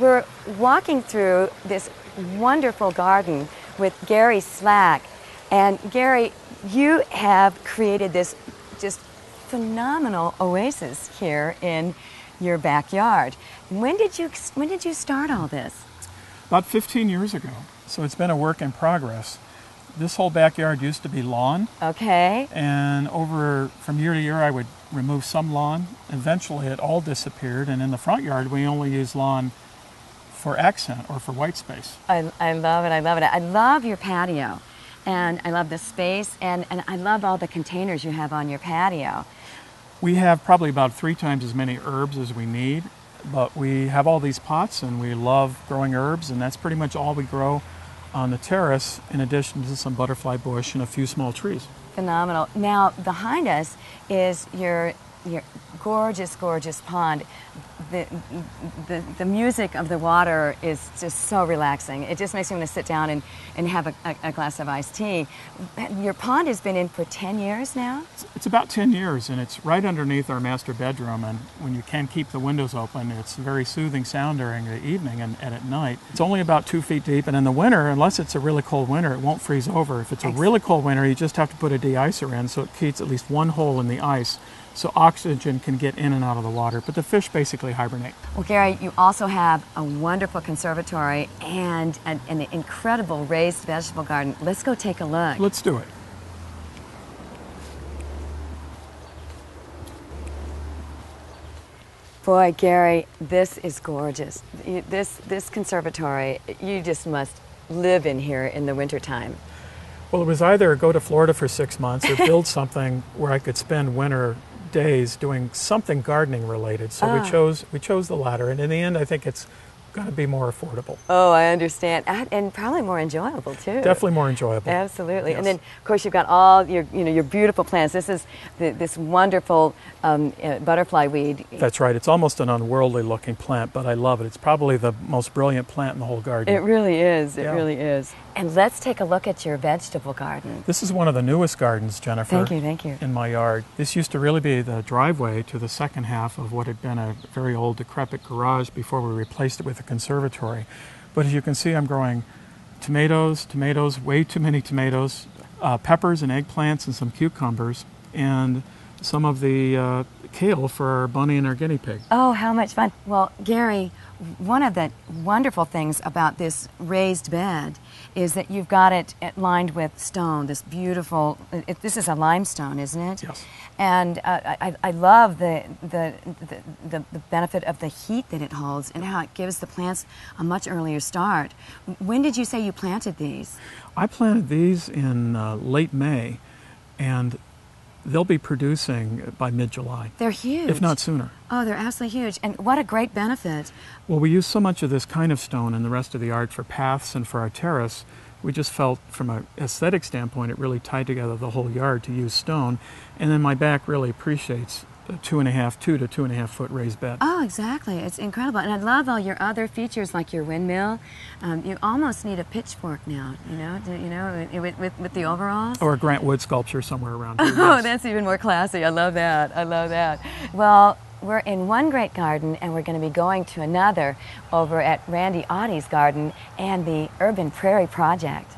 we're walking through this wonderful garden with Gary Slack. And Gary, you have created this just phenomenal oasis here in your backyard. When did you start all this? About 15 years ago. So it's been a work in progress. This whole backyard used to be lawn. Okay. And from year to year, I would remove some lawn. Eventually, it all disappeared. And in the front yard, we only use lawn for accent or for white space. I love it. I love it. I love your patio. And I love the space. And I love all the containers you have on your patio. We have probably about 3 times as many herbs as we need. But we have all these pots, and we love growing herbs. And that's pretty much all we grow on the terrace, in addition to some butterfly bush and a few small trees. Phenomenal. Now, behind us is your gorgeous, gorgeous pond. The music of the water is just so relaxing. It just makes me want to sit down and have a glass of iced tea. Your pond has been in for 10 years now? It's about 10 years, and it's right underneath our master bedroom. And when you can keep the windows open, it's a very soothing sound during the evening and at night. It's only about 2 feet deep, and in the winter, unless it's a really cold winter, it won't freeze over. If it's a really cold winter, you just have to put a de-icer in so it keeps at least one hole in the ice, so oxygen can get in and out of the water. But the fish basically hibernate. Well, Gary, you also have a wonderful conservatory and an incredible raised vegetable garden. Let's go take a look. Let's do it. Boy, Gary, this is gorgeous. This conservatory, you just must live in here in the wintertime. Well, it was either go to Florida for 6 months or build something where I could spend winter days doing something gardening related. So we chose the latter, and in the end, I think it's going to be more affordable. Oh, I understand, and probably more enjoyable too. Definitely more enjoyable. Absolutely, yes. And then of course you've got all your beautiful plants. This is this wonderful butterfly weed. That's right. It's almost an unworldly looking plant, but I love it. It's probably the most brilliant plant in the whole garden. It really is. It Yeah. really is. And let's take a look at your vegetable garden. This is one of the newest gardens, Jennifer. Thank you. In my yard. This used to really be the driveway to the second half of what had been a very old, decrepit garage before we replaced it with a conservatory. But as you can see, I'm growing tomatoes, way too many tomatoes, peppers and eggplants and some cucumbers, and some of the kale for our bunny and our guinea pig. Oh, how much fun. Well, Gary, one of the wonderful things about this raised bed is that you've got it lined with stone, this beautiful, this is a limestone, isn't it? Yes. And I love the benefit of the heat that it holds and how it gives the plants a much earlier start. When did you say you planted these? I planted these in late May, and they'll be producing by mid-July. They're huge. If not sooner. Oh, they're absolutely huge. And what a great benefit. Well, we use so much of this kind of stone in the rest of the yard for paths and for our terrace. We just felt from an aesthetic standpoint it really tied together the whole yard to use stone. And then my back really appreciates a 2 to 2.5 foot raised bed. Oh, exactly. It's incredible. And I love all your other features like your windmill. You almost need a pitchfork now, with the overalls. Or a Grant Wood sculpture somewhere around here. Oh, yes. that's even more classy. I love that. I love that. Well, we're in one great garden, and we're going to be going to another over at Randy Audie's garden and the Urban Prairie Project.